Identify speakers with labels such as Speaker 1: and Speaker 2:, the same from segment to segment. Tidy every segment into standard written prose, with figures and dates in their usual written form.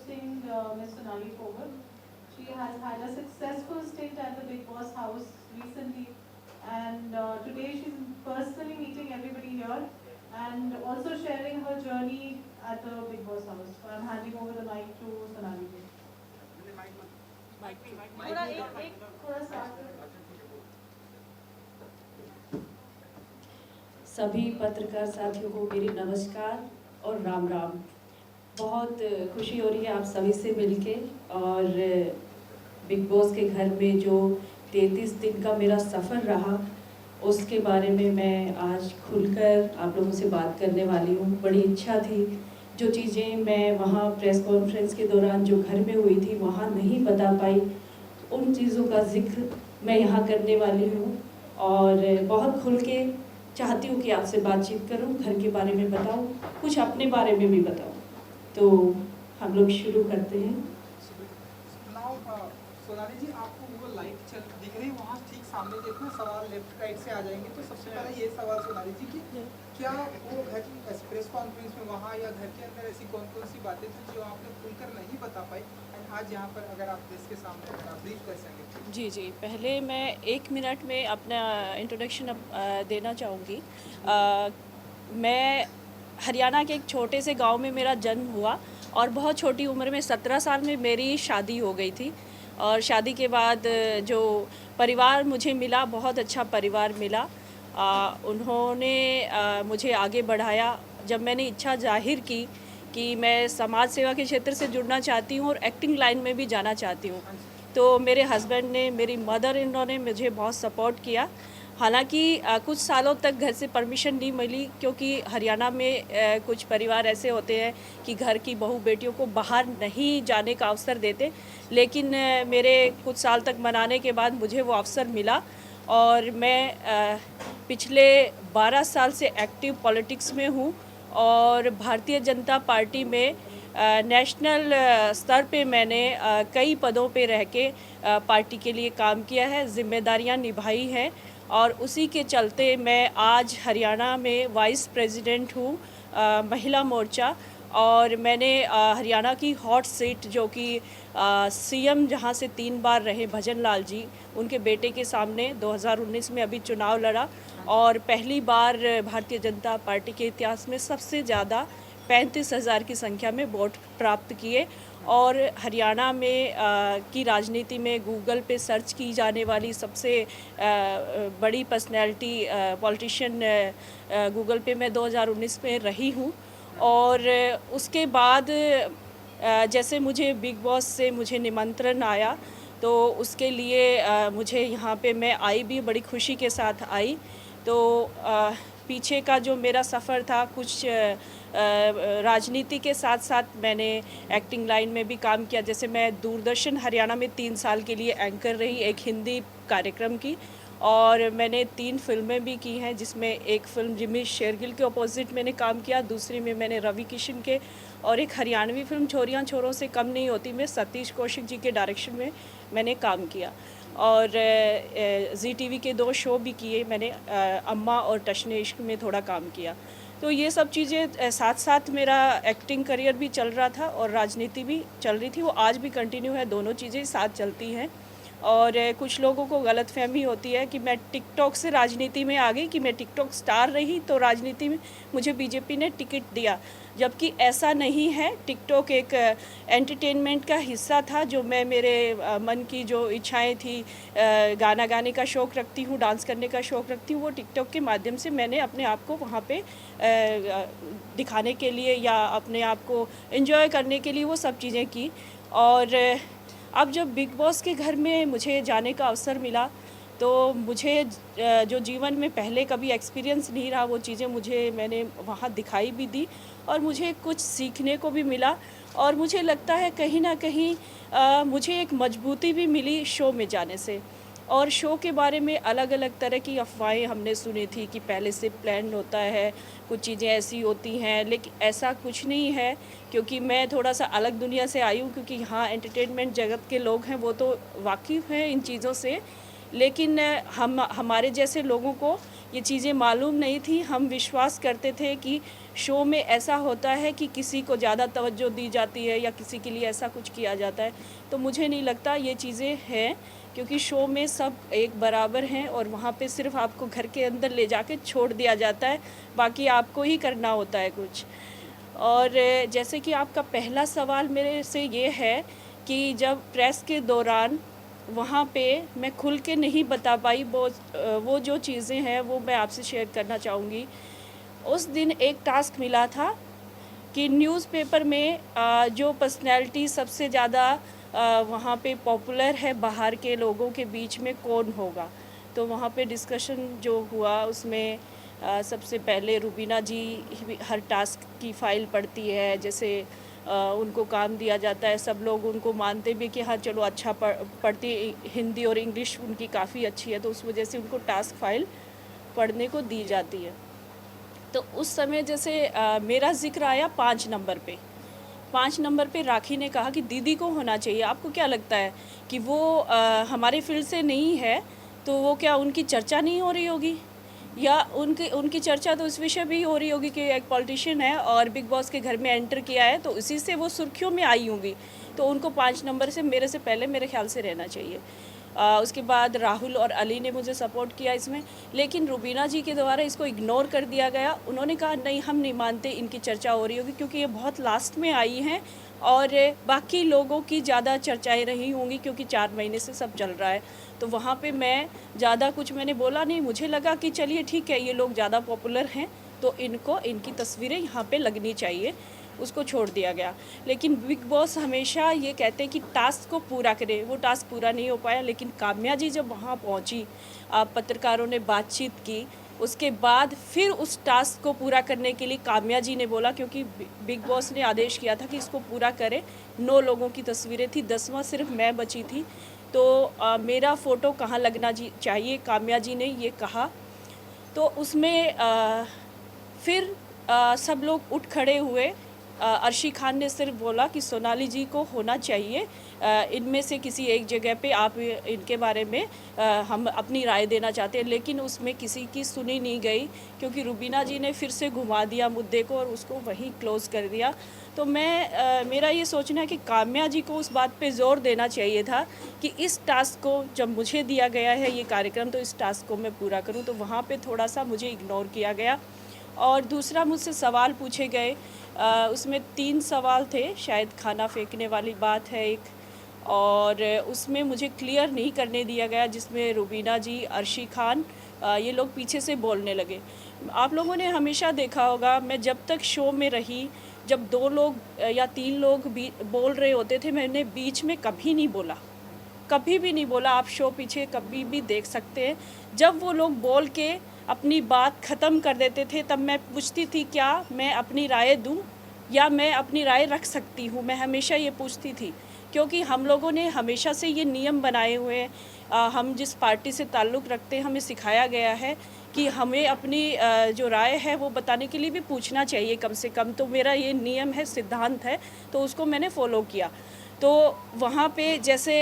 Speaker 1: hosting Ms. Sonali Powell. She has had a successful stint at the Big Boss house recently, and today she's personally meeting everybody here and also sharing her journey at the Big Boss house. So I'm handing over the mic to Sonali. थोड़ा start
Speaker 2: सभी पत्रकार साथियों को मेरी नमस्कार और राम राम। बहुत खुशी हो रही है आप सभी से मिलके, और बिग बॉस के घर में जो 33 दिन का मेरा सफ़र रहा उसके बारे में मैं आज खुलकर आप लोगों से बात करने वाली हूँ। बड़ी इच्छा थी, जो चीज़ें मैं वहाँ प्रेस कॉन्फ्रेंस के दौरान जो घर में हुई थी वहाँ नहीं बता पाई, उन चीज़ों का जिक्र मैं यहाँ करने वाली हूँ। और बहुत खुल के चाहती हूँ कि आपसे बातचीत करूँ, घर के बारे में बताऊँ, कुछ अपने बारे में भी बताऊँ। तो हम लोग शुरू करते हैं।
Speaker 3: सोनाली जी, आपको वो लाइट चल दिख रही है वहाँ ठीक सामने देखना, सवाल लेफ्ट राइट से आ जाएंगे। तो सबसे पहले ये सवाल सोनाली जी कि क्या वो घर प्रेस कॉन्फ्रेंस में वहाँ या घर के अंदर ऐसी कौन कौन सी बातें थी जो आपने खुलकर नहीं बता पाई, एंड आज यहाँ पर अगर आप प्रेस के सामने ब्रीफ कर सकें?
Speaker 2: जी, पहले मैं 1 मिनट में अपना इंट्रोडक्शन देना चाहूँगी। मैं हरियाणा के एक छोटे से गांव में मेरा जन्म हुआ और बहुत छोटी उम्र में 17 साल में मेरी शादी हो गई थी। और शादी के बाद जो परिवार मुझे मिला, बहुत अच्छा परिवार मिला। उन्होंने मुझे आगे बढ़ाया। जब मैंने इच्छा जाहिर की कि मैं समाज सेवा के क्षेत्र से जुड़ना चाहती हूँ और एक्टिंग लाइन में भी जाना चाहती हूँ, तो मेरे हस्बैंड ने, मेरी मदर इन लॉ ने मुझे बहुत सपोर्ट किया। हालांकि कुछ सालों तक घर से परमिशन नहीं मिली, क्योंकि हरियाणा में कुछ परिवार ऐसे होते हैं कि घर की बहू बेटियों को बाहर नहीं जाने का अवसर देते। लेकिन मेरे कुछ साल तक मनाने के बाद मुझे वो अवसर मिला और मैं पिछले 12 साल से एक्टिव पॉलिटिक्स में हूँ और भारतीय जनता पार्टी में नेशनल स्तर पे मैंने कई पदों पे रह के पार्टी के लिए काम किया है, जिम्मेदारियां निभाई हैं। और उसी के चलते मैं आज हरियाणा में वाइस प्रेसिडेंट हूँ महिला मोर्चा। और मैंने हरियाणा की हॉट सीट, जो कि सीएम जहाँ से 3 बार रहे भजन लाल जी, उनके बेटे के सामने 2019 में अभी चुनाव लड़ा और पहली बार भारतीय जनता पार्टी के इतिहास में सबसे ज़्यादा 35,000 की संख्या में वोट प्राप्त किए। और हरियाणा में की राजनीति में गूगल पे सर्च की जाने वाली सबसे बड़ी पर्सनैलिटी पॉलिटिशियन गूगल पे मैं 2019 में रही हूँ। और उसके बाद जैसे मुझे बिग बॉस से मुझे निमंत्रण आया, तो उसके लिए मुझे यहाँ पे मैं आई भी, बड़ी खुशी के साथ आई। तो पीछे का जो मेरा सफ़र था, कुछ राजनीति के साथ साथ मैंने एक्टिंग लाइन में भी काम किया। जैसे मैं दूरदर्शन हरियाणा में 3 साल के लिए एंकर रही, एक हिंदी कार्यक्रम की, और मैंने 3 फिल्में भी की हैं, जिसमें एक फ़िल्म जिमी शेरगिल के अपोजिट मैंने काम किया, दूसरी में मैंने रवि किशन के, और एक हरियाणवी फिल्म छोरियां छोरों से कम नहीं होती में सतीश कौशिक जी के डायरेक्शन में मैंने काम किया। और जी टीवी के 2 शो भी किए मैंने, अम्मा और टशने इश्क में थोड़ा काम किया। तो ये सब चीज़ें साथ साथ मेरा एक्टिंग करियर भी चल रहा था और राजनीति भी चल रही थी, वो आज भी कंटिन्यू है, दोनों चीज़ें साथ चलती हैं। और कुछ लोगों को गलतफहमी होती है कि मैं टिकटॉक से राजनीति में आ गई, कि मैं टिकटॉक स्टार रही तो राजनीति में मुझे बीजेपी ने टिकट दिया, जबकि ऐसा नहीं है। टिकटॉक एक एंटरटेनमेंट का हिस्सा था, जो मैं मेरे मन की जो इच्छाएं थी, गाना गाने का शौक़ रखती हूँ, डांस करने का शौक़ रखती हूँ, वो टिकटॉक के माध्यम से मैंने अपने आप को वहाँ पे दिखाने के लिए या अपने आप को एंजॉय करने के लिए वो सब चीज़ें की। और अब जब बिग बॉस के घर में मुझे जाने का अवसर मिला, तो मुझे जो जीवन में पहले कभी एक्सपीरियंस नहीं रहा, वो चीज़ें मैंने वहाँ दिखाई भी दी और मुझे कुछ सीखने को भी मिला। और मुझे लगता है कहीं ना कहीं मुझे एक मजबूती भी मिली शो में जाने से। और शो के बारे में अलग अलग तरह की अफवाहें हमने सुनी थी कि पहले से प्लान होता है, कुछ चीज़ें ऐसी होती हैं, लेकिन ऐसा कुछ नहीं है, क्योंकि मैं थोड़ा सा अलग दुनिया से आई हूँ। क्योंकि यहाँ एंटरटेनमेंट जगत के लोग हैं, वो तो वाकिफ़ हैं इन चीज़ों से, लेकिन हमारे जैसे लोगों को ये चीज़ें मालूम नहीं थी। हम विश्वास करते थे कि शो में ऐसा होता है कि किसी को ज़्यादा तवज्जो दी जाती है या किसी के लिए ऐसा कुछ किया जाता है, तो मुझे नहीं लगता ये चीज़ें हैं, क्योंकि शो में सब एक बराबर हैं और वहाँ पे सिर्फ आपको घर के अंदर ले जाके छोड़ दिया जाता है, बाकी आपको ही करना होता है कुछ। और जैसे कि आपका पहला सवाल मेरे से ये है कि जब प्रेस के दौरान वहाँ पे मैं खुल के नहीं बता पाई वो जो चीज़ें हैं वो मैं आपसे शेयर करना चाहूँगी। उस दिन एक टास्क मिला था कि न्यूज़पेपर में जो पर्सनैलिटी सबसे ज़्यादा वहाँ पे पॉपुलर है बाहर के लोगों के बीच में कौन होगा। तो वहाँ पे डिस्कशन जो हुआ उसमें सबसे पहले रुबीना जी हर टास्क की फ़ाइल पढ़ती है, जैसे उनको काम दिया जाता है, सब लोग उनको मानते भी कि हाँ चलो अच्छा पढ़ती, हिंदी और इंग्लिश उनकी काफ़ी अच्छी है, तो उस वजह से उनको टास्क फ़ाइल पढ़ने को दी जाती है। तो उस समय जैसे मेरा ज़िक्र आया 5 नंबर पे। 5 नंबर पे राखी ने कहा कि दीदी को होना चाहिए। आपको क्या लगता है कि वो हमारे फील्ड से नहीं है, तो वो क्या उनकी चर्चा नहीं हो रही होगी? या उनकी चर्चा तो इस विषय भी हो रही होगी कि एक पॉलिटिशियन है और बिग बॉस के घर में एंटर किया है, तो इसी से वो सुर्खियों में आई होंगी। तो उनको 5 नंबर से मेरे से पहले मेरे ख्याल से रहना चाहिए। उसके बाद राहुल और अली ने मुझे सपोर्ट किया इसमें, लेकिन रुबीना जी के द्वारा इसको इग्नोर कर दिया गया। उन्होंने कहा नहीं, हम नहीं मानते इनकी चर्चा हो रही होगी, क्योंकि ये बहुत लास्ट में आई हैं और बाकी लोगों की ज़्यादा चर्चाएं रही होंगी, क्योंकि 4 महीने से सब चल रहा है। तो वहाँ पे मैं ज़्यादा कुछ मैंने बोला नहीं। मुझे लगा कि चलिए ठीक है, ये लोग ज़्यादा पॉपुलर हैं तो इनको इनकी तस्वीरें यहाँ पे लगनी चाहिए, उसको छोड़ दिया गया। लेकिन बिग बॉस हमेशा ये कहते हैं कि टास्क को पूरा करें, वो टास्क पूरा नहीं हो पाया। लेकिन काम्या जी जब वहाँ पहुँची, पत्रकारों ने बातचीत की, उसके बाद फिर उस टास्क को पूरा करने के लिए काम्या जी ने बोला, क्योंकि बिग बॉस ने आदेश किया था कि इसको पूरा करें। 9 लोगों की तस्वीरें थी, 10वां सिर्फ मैं बची थी, तो मेरा फ़ोटो कहाँ लगना चाहिए, काम्या जी ने ये कहा। तो उसमें फिर सब लोग उठ खड़े हुए। अर्शी खान ने सिर्फ बोला कि सोनाली जी को होना चाहिए, इनमें से किसी एक जगह पे आप इनके बारे में हम अपनी राय देना चाहते हैं। लेकिन उसमें किसी की सुनी नहीं गई, क्योंकि रुबीना जी ने फिर से घुमा दिया मुद्दे को और उसको वहीं क्लोज़ कर दिया। तो मेरा ये सोचना है कि काम्या जी को उस बात पे ज़ोर देना चाहिए था कि इस टास्क को, जब मुझे दिया गया है ये कार्यक्रम, तो इस टास्क को मैं पूरा करूं। तो वहाँ पे थोड़ा सा मुझे इग्नोर किया गया। और दूसरा, मुझसे सवाल पूछे गए, उसमें 3 सवाल थे, शायद खाना फेंकने वाली बात है एक, और उसमें मुझे क्लियर नहीं करने दिया गया, जिसमें रुबीना जी, अर्शी खान, ये लोग पीछे से बोलने लगे। आप लोगों ने हमेशा देखा होगा, मैं जब तक शो में रही, जब 2 लोग या 3 लोग भी बोल रहे होते थे, मैंने बीच में कभी नहीं बोला, कभी भी नहीं बोला। आप शो पीछे कभी भी देख सकते हैं, जब वो लोग बोल के अपनी बात ख़त्म कर देते थे, तब मैं पूछती थी क्या मैं अपनी राय दूं या मैं अपनी राय रख सकती हूं। मैं हमेशा ये पूछती थी, क्योंकि हम लोगों ने हमेशा से ये नियम बनाए हुए हैं। हम जिस पार्टी से ताल्लुक़ रखते हैं, हमें सिखाया गया है कि हमें अपनी जो राय है वो बताने के लिए भी पूछना चाहिए कम से कम। तो मेरा ये नियम है, सिद्धांत है, तो उसको मैंने फ़ॉलो किया। तो वहाँ पे जैसे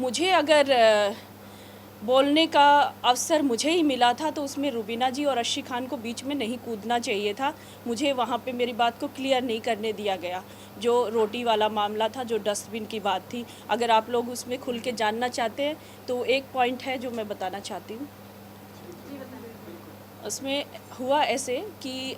Speaker 2: मुझे अगर बोलने का अवसर मुझे ही मिला था, तो उसमें रुबीना जी और अर्शी खान को बीच में नहीं कूदना चाहिए था। मुझे वहाँ पे मेरी बात को क्लियर नहीं करने दिया गया। जो रोटी वाला मामला था, जो डस्टबिन की बात थी, अगर आप लोग उसमें खुल के जानना चाहते हैं तो एक पॉइंट है जो मैं बताना चाहती हूँ। उसमें हुआ ऐसे कि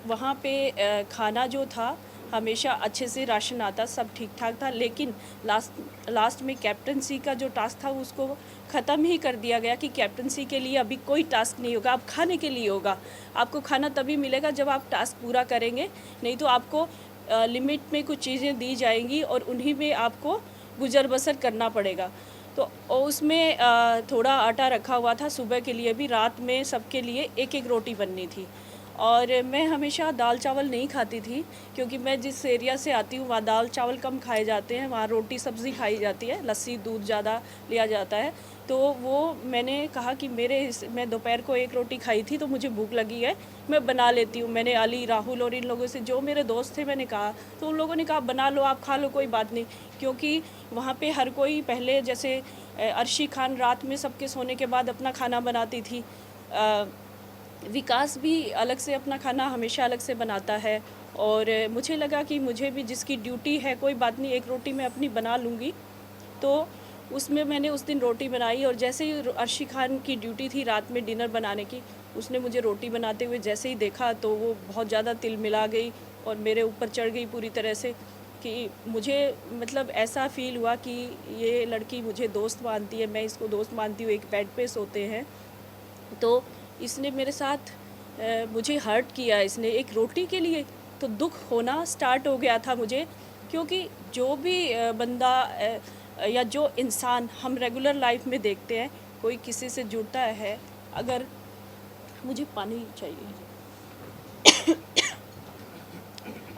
Speaker 2: वहाँ पे खाना जो था, हमेशा अच्छे से राशन आता, सब ठीक ठाक था। लेकिन लास्ट में कैप्टनसी का जो टास्क था उसको ख़त्म ही कर दिया गया कि कैप्टनसी के लिए अभी कोई टास्क नहीं होगा, अब खाने के लिए होगा। आपको खाना तभी मिलेगा जब आप टास्क पूरा करेंगे, नहीं तो आपको लिमिट में कुछ चीज़ें दी जाएंगी और उन्हीं में आपको गुजर बसर करना पड़ेगा। तो उसमें थोड़ा आटा रखा हुआ था सुबह के लिए भी, रात में सबके लिए एक एक रोटी बननी थी। और मैं हमेशा दाल चावल नहीं खाती थी, क्योंकि मैं जिस एरिया से आती हूँ वहाँ दाल चावल कम खाए जाते हैं, वहाँ रोटी सब्ज़ी खाई जाती है, लस्सी दूध ज़्यादा लिया जाता है। तो वो मैंने कहा कि मैं दोपहर को एक रोटी खाई थी तो मुझे भूख लगी है, मैं बना लेती हूँ। मैंने अली, राहुल और इन लोगों से, जो मेरे दोस्त थे, मैंने कहा, तो उन लोगों ने कहा बना लो, आप खा लो, कोई बात नहीं। क्योंकि वहाँ पे हर कोई पहले जैसे अर्शी खान रात में सबके सोने के बाद अपना खाना बनाती थी, विकास भी अलग से अपना खाना हमेशा अलग से बनाता है। और मुझे लगा कि मुझे भी जिसकी ड्यूटी है, कोई बात नहीं, एक रोटी मैं अपनी बना लूँगी। तो उसमें मैंने उस दिन रोटी बनाई, और जैसे ही अर्शी खान की ड्यूटी थी रात में डिनर बनाने की, उसने मुझे रोटी बनाते हुए जैसे ही देखा तो वो बहुत ज़्यादा तिल मिला गई और मेरे ऊपर चढ़ गई पूरी तरह से, कि मुझे मतलब ऐसा फ़ील हुआ कि ये लड़की मुझे दोस्त मानती है, मैं इसको दोस्त मानती हूँ, एक बेड पे सोते हैं। तो इसने मेरे साथ मुझे हर्ट किया, इसने एक रोटी के लिए। तो दुख होना स्टार्ट हो गया था मुझे, क्योंकि जो भी बंदा या जो इंसान हम रेगुलर लाइफ में देखते हैं, कोई किसी से जुड़ता है, अगर मुझे पानी चाहिए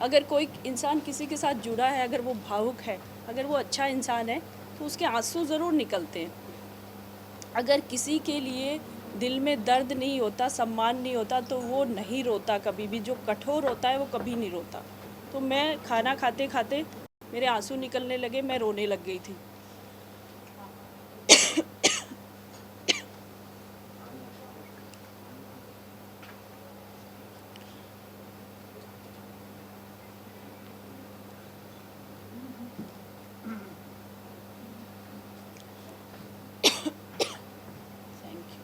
Speaker 2: अगर कोई इंसान किसी के साथ जुड़ा है, अगर वो भावुक है, अगर वो अच्छा इंसान है, तो उसके आंसू ज़रूर निकलते हैं। अगर किसी के लिए दिल में दर्द नहीं होता, सम्मान नहीं होता, तो वो नहीं रोता कभी भी। जो कठोर होता है वो कभी नहीं रोता। तो मैं खाना खाते खाते मेरे आंसू निकलने लगे, मैं रोने लग गई थी। Thank you.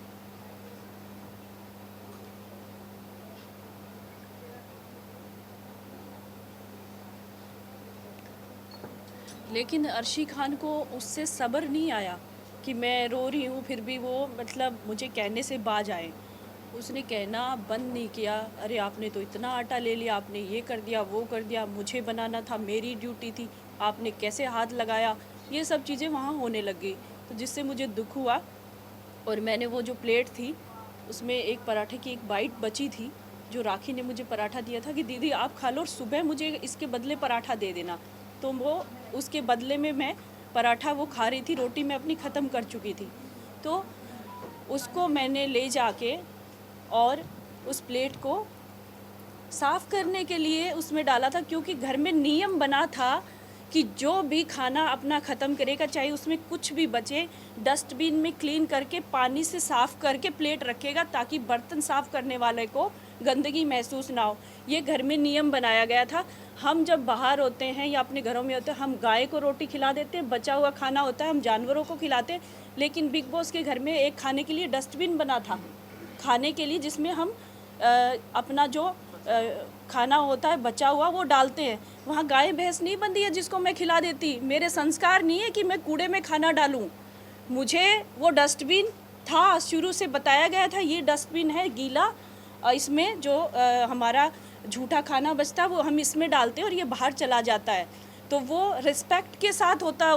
Speaker 2: लेकिन अर्शी खान को उससे सब्र नहीं आया कि मैं रो रही हूँ, फिर भी वो मतलब मुझे कहने से बाज आए। उसने कहना बंद नहीं किया, अरे आपने तो इतना आटा ले लिया, आपने ये कर दिया, वो कर दिया, मुझे बनाना था, मेरी ड्यूटी थी, आपने कैसे हाथ लगाया। ये सब चीज़ें वहाँ होने लग गई, तो जिससे मुझे दुख हुआ। और मैंने वो जो प्लेट थी, उसमें एक पराठे की एक बाइट बची थी, जो राखी ने मुझे पराठा दिया था कि दीदी आप खा लो और सुबह मुझे इसके बदले पराठा दे देना। तो वो उसके बदले में मैं पराठा वो खा रही थी, रोटी मैं अपनी ख़त्म कर चुकी थी। तो उसको मैंने ले जाके और उस प्लेट को साफ़ करने के लिए उसमें डाला था, क्योंकि घर में नियम बना था कि जो भी खाना अपना ख़त्म करेगा, चाहे उसमें कुछ भी बचे, डस्टबिन में क्लीन करके पानी से साफ़ करके प्लेट रखेगा, ताकि बर्तन साफ़ करने वाले को गंदगी महसूस ना हो। ये घर में नियम बनाया गया था। हम जब बाहर होते हैं या अपने घरों में होते हैं, हम गाय को रोटी खिला देते हैं, बचा हुआ खाना होता है हम जानवरों को खिलाते हैं। लेकिन बिग बॉस के घर में एक खाने के लिए डस्टबिन बना था, खाने के लिए, जिसमें हम अपना जो खाना होता है बचा हुआ वो डालते हैं। वहाँ गाय भैंस नहीं बंधी है जिसको मैं खिला देती। मेरे संस्कार नहीं है कि मैं कूड़े में खाना डालूं। मुझे वो डस्टबिन था, शुरू से बताया गया था ये डस्टबिन है गीला, इसमें जो हमारा झूठा खाना बचता है वो हम इसमें डालते हैं और ये बाहर चला जाता है। तो वो रिस्पेक्ट के साथ होता है,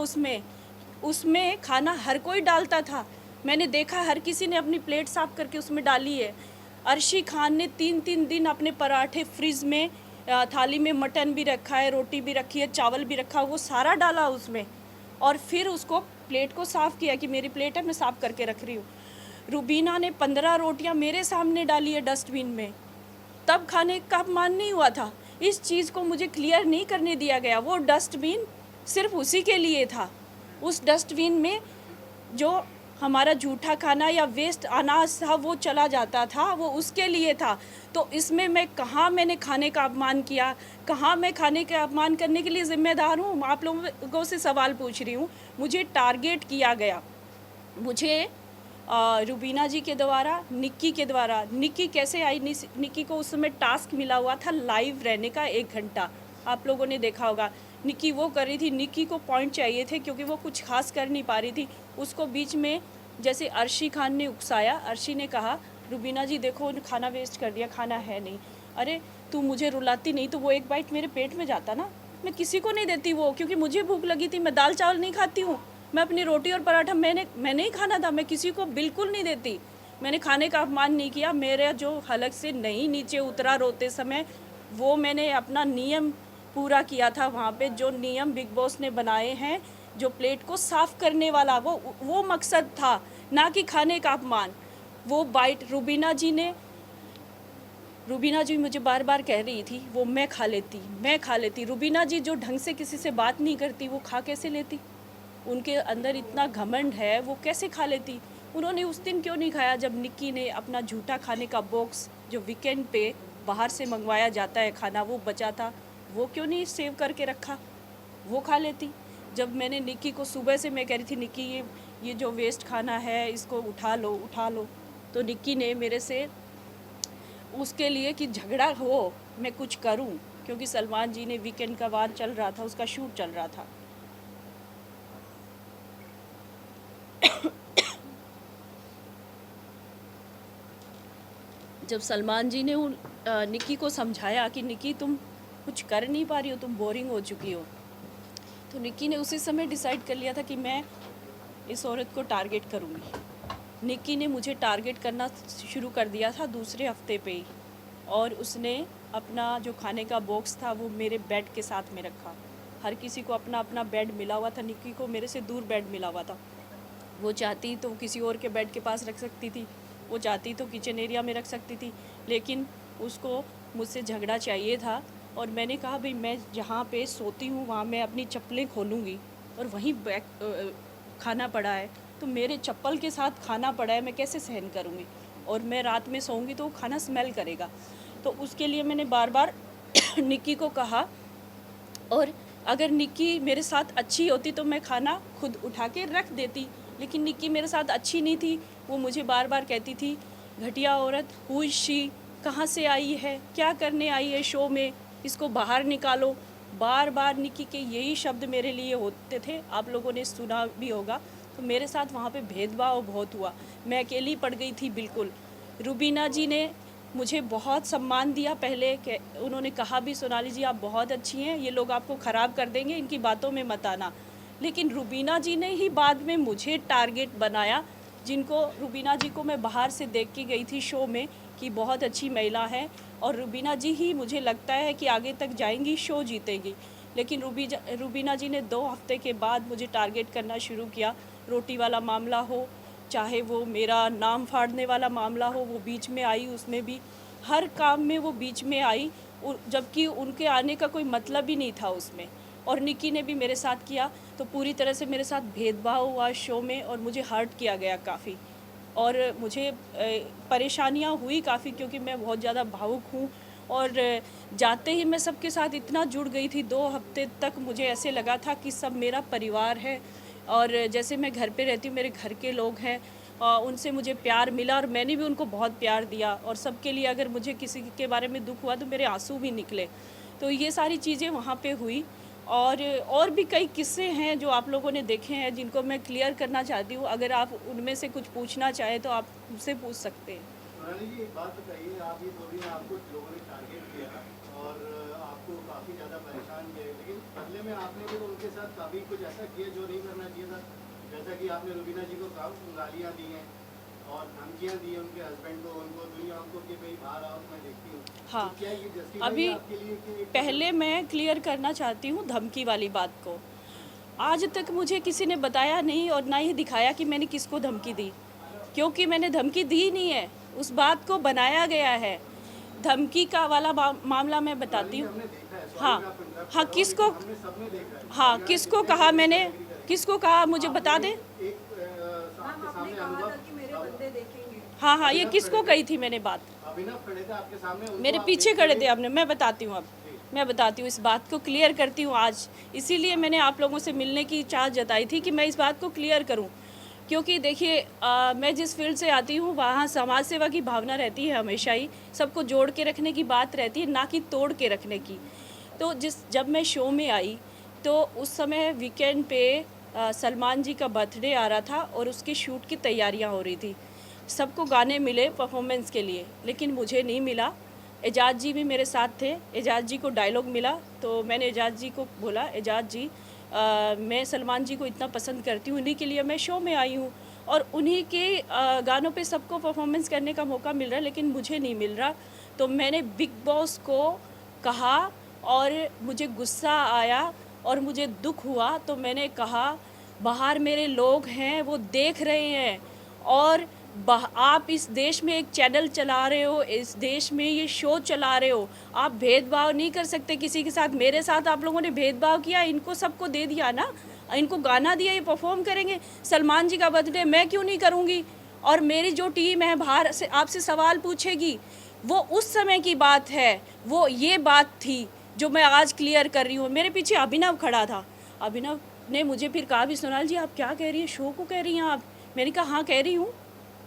Speaker 2: उसमें खाना हर कोई डालता था। मैंने देखा हर किसी ने अपनी प्लेट साफ़ करके उसमें डाली है। अर्शी खान ने 3-3 दिन अपने पराठे फ्रिज में, थाली में मटन भी रखा है, रोटी भी रखी है, चावल भी रखा, वो सारा डाला उसमें, और फिर उसको प्लेट को साफ़ किया कि मेरी प्लेट है, मैं साफ़ करके रख रही हूँ। रुबीना ने 15 रोटियाँ मेरे सामने डाली है डस्टबिन में, तब खाने का अपमान नहीं हुआ था। इस चीज़ को मुझे क्लियर नहीं करने दिया गया। वो डस्टबिन सिर्फ उसी के लिए था। उस डस्टबिन में जो हमारा झूठा खाना या वेस्ट अनाज था वो चला जाता था, वो उसके लिए था। तो इसमें मैंने खाने का अपमान किया, कहाँ मैं खाने का अपमान करने के लिए ज़िम्मेदार हूँ? आप लोगों से सवाल पूछ रही हूँ। मुझे टारगेट किया गया, मुझे रुबीना जी के द्वारा, निक्की के द्वारा। निक्की कैसे आई? निक्की को उस समय टास्क मिला हुआ था लाइव रहने का 1 घंटा, आप लोगों ने देखा होगा। निक्की वो कर रही थी, निक्की को पॉइंट चाहिए थे क्योंकि वो कुछ खास कर नहीं पा रही थी। उसको बीच में जैसे अर्शी खान ने उकसाया, अर्शी ने कहा रुबीना जी देखो खाना वेस्ट कर दिया, खाना है नहीं। अरे तू मुझे रुलाती नहीं तो वो एक बाइट मेरे पेट में जाता ना, मैं किसी को नहीं देती वो, क्योंकि मुझे भूख लगी थी। मैं दाल चावल नहीं खाती हूँ, मैं अपनी रोटी और पराठा मैंने ही खाना था, मैं किसी को बिल्कुल नहीं देती। मैंने खाने का अपमान नहीं किया। मेरे जो हलक से नहीं नीचे उतरा रोते समय, वो मैंने अपना नियम पूरा किया था वहाँ पे, जो नियम बिग बॉस ने बनाए हैं, जो प्लेट को साफ़ करने वाला वो मकसद था, ना कि खाने का अपमान। वो बाइट रुबीना जी मुझे बार बार कह रही थी वो मैं खा लेती। रुबीना जी जो ढंग से किसी से बात नहीं करती, वो खा कैसे लेती? उनके अंदर इतना घमंड है, वो कैसे खा लेती? उन्होंने उस दिन क्यों नहीं खाया जब निक्की ने अपना झूठा खाने का बॉक्स जो वीकेंड पे बाहर से मंगवाया जाता है खाना, वो बचा था, वो क्यों नहीं सेव करके रखा? वो खा लेती। जब मैंने निक्की को सुबह से मैं कह रही थी निक्की ये जो वेस्ट खाना है इसको उठा लो, तो निक्की ने मेरे से उसके लिए कि झगड़ा हो मैं कुछ करूं, क्योंकि सलमान जी ने वीकेंड का वार चल रहा था, उसका शूट चल रहा था। जब सलमान जी ने निक्की को समझाया कि निक्की तुम कुछ कर नहीं पा रही हो, तुम बोरिंग हो चुकी हो, तो निक्की ने उसी समय डिसाइड कर लिया था कि मैं इस औरत को टारगेट करूँगी। निक्की ने मुझे टारगेट करना शुरू कर दिया था दूसरे हफ्ते पे ही, और उसने अपना जो खाने का बॉक्स था वो मेरे बेड के साथ में रखा। हर किसी को अपना अपना बेड मिला हुआ था, निक्की को मेरे से दूर बेड मिला हुआ था। वो चाहती तो किसी और के बेड के पास रख सकती थी, वो चाहती तो किचन एरिया में रख सकती थी, लेकिन उसको मुझसे झगड़ा चाहिए था। और मैंने कहा भाई मैं जहाँ पे सोती हूँ वहाँ मैं अपनी चप्पलें खोलूँगी, और वहीं खाना पड़ा है, तो मेरे चप्पल के साथ खाना पड़ा है, मैं कैसे सहन करूँगी? और मैं रात में सोऊंगी तो वो खाना स्मेल करेगा। तो उसके लिए मैंने बार बार निक्की को कहा, और अगर निक्की मेरे साथ अच्छी होती तो मैं खाना खुद उठा के रख देती, लेकिन निक्की मेरे साथ अच्छी नहीं थी। वो मुझे बार बार कहती थी घटिया औरत, हु इज़ शी, कहाँ से आई है, क्या करने आई है शो में, इसको बाहर निकालो। बार बार निक्की के यही शब्द मेरे लिए होते थे, आप लोगों ने सुना भी होगा। तो मेरे साथ वहाँ पे भेदभाव बहुत हुआ, मैं अकेली पड़ गई थी बिल्कुल। रुबीना जी ने मुझे बहुत सम्मान दिया पहले, उन्होंने कहा भी सोनाली जी आप बहुत अच्छी हैं, ये लोग आपको ख़राब कर देंगे, इनकी बातों में मत आना। लेकिन रुबीना जी ने ही बाद में मुझे टारगेट बनाया, जिनको रुबीना जी को मैं बाहर से देख के गई थी शो में कि बहुत अच्छी महिला है, और रुबीना जी ही मुझे लगता है कि आगे तक जाएंगी, शो जीतेंगी। लेकिन रुबीना जी ने 2 हफ्ते के बाद मुझे टारगेट करना शुरू किया। रोटी वाला मामला हो, चाहे वो मेरा नाम फाड़ने वाला मामला हो, वो बीच में आई, उसमें भी हर काम में वो बीच में आई, जबकि उनके आने का कोई मतलब ही नहीं था उसमें। और निक्की ने भी मेरे साथ किया, तो पूरी तरह से मेरे साथ भेदभाव हुआ शो में, और मुझे हर्ट किया गया काफ़ी, और मुझे परेशानियां हुई काफ़ी, क्योंकि मैं बहुत ज़्यादा भावुक हूँ। और जाते ही मैं सबके साथ इतना जुड़ गई थी, 2 हफ्ते तक मुझे ऐसे लगा था कि सब मेरा परिवार है, और जैसे मैं घर पे रहती हूँ, मेरे घर के लोग हैं, उनसे मुझे प्यार मिला, और मैंने भी उनको बहुत प्यार दिया। और सबके लिए अगर मुझे किसी के बारे में दुख हुआ तो मेरे आंसू भी निकले। तो ये सारी चीज़ें वहाँ पे हुई, और भी कई किस्से हैं जो आप लोगों ने देखे हैं, जिनको मैं क्लियर करना चाहती हूँ। अगर आप उनमें से कुछ पूछना चाहें तो आप मुझसे पूछ सकते हैं।
Speaker 4: सोनाली जी, एक बात बताइए, आप ये बोल रही हैं आपको लोगों ने टारगेट किया और आपको काफ़ी ज़्यादा परेशान किया, लेकिन बदले में आपने भी तो उनके साथ काफ़ी कुछ ऐसा किया जो नहीं करना चाहिए था, जैसा कि आपने रुबीना जी को गालियाँ दी हैं और धमकियाँ दी हैं उनके हस्बैंड को, उनको दुनिया को कि भाई बाहर आओ, मैं देखती हूँ।
Speaker 2: हाँ,
Speaker 4: तो क्या ये जस्टिफाई
Speaker 2: अभी
Speaker 4: है आपके लिए कि
Speaker 2: पहले मैं क्लियर करना चाहती हूँ धमकी वाली बात को। आज तक मुझे किसी ने बताया नहीं और ना ही दिखाया कि मैंने किसको धमकी दी, क्योंकि मैंने धमकी दी नहीं है, उस बात को बनाया गया है। धमकी का वाला मामला मैं बताती हूँ।
Speaker 4: हमने देखा है,
Speaker 2: हाँ हाँ, किसको,
Speaker 4: हमने सबने देखा है।
Speaker 2: हाँ किसको कहा मैंने, किसको कहा मुझे बता दें।
Speaker 4: एक आपके सामने अनुभव,
Speaker 2: हाँ हाँ, ये किसको कही थी मैंने बात?
Speaker 4: अभिनव खड़े थे आपके सामने, उनको
Speaker 2: मेरे
Speaker 4: आप
Speaker 2: पीछे
Speaker 4: देखते
Speaker 2: खड़े
Speaker 4: थे।
Speaker 2: थे आपने, मैं बताती हूँ अब, मैं बताती हूँ, इस बात को क्लियर करती हूँ आज। इसीलिए मैंने आप लोगों से मिलने की चाह जताई थी कि मैं इस बात को क्लियर करूँ, क्योंकि देखिए मैं जिस फील्ड से आती हूँ वहाँ समाज सेवा की भावना रहती है हमेशा ही, सबको जोड़ के रखने की बात रहती है, ना कि तोड़ के रखने की। तो जब मैं शो में आई तो उस समय वीकेंड पे सलमान जी का बर्थडे आ रहा था और उसके शूट की तैयारियां हो रही थी। सबको गाने मिले परफॉर्मेंस के लिए, लेकिन मुझे नहीं मिला। एजाज जी भी मेरे साथ थे, एजाज जी को डायलॉग मिला, तो मैंने एजाज जी को बोला, एजाज जी मैं सलमान जी को इतना पसंद करती हूँ, इन्हीं के लिए मैं शो में आई हूँ, और उन्हीं के गानों पे सबको परफॉर्मेंस करने का मौका मिल रहा है, लेकिन मुझे नहीं मिल रहा। तो मैंने बिग बॉस को कहा और मुझे गुस्सा आया और मुझे दुख हुआ। तो मैंने कहा बाहर मेरे लोग हैं, वो देख रहे हैं, और आप इस देश में एक चैनल चला रहे हो, इस देश में ये शो चला रहे हो, आप भेदभाव नहीं कर सकते किसी के साथ। मेरे साथ आप लोगों ने भेदभाव किया, इनको सबको दे दिया ना, इनको गाना दिया, ये परफॉर्म करेंगे। सलमान जी का बर्थडे मैं क्यों नहीं करूँगी? और मेरी जो टीम है बाहर से आपसे सवाल पूछेगी, वो उस समय की बात है, वो ये बात थी जो मैं आज क्लियर कर रही हूँ। मेरे पीछे अभिनव खड़ा था, अभिनव ने मुझे फिर कहा भी सोनाल जी आप क्या कह रही हैं, शो को कह रही हैं आप? मैंने कहा हाँ कह रही हूँ,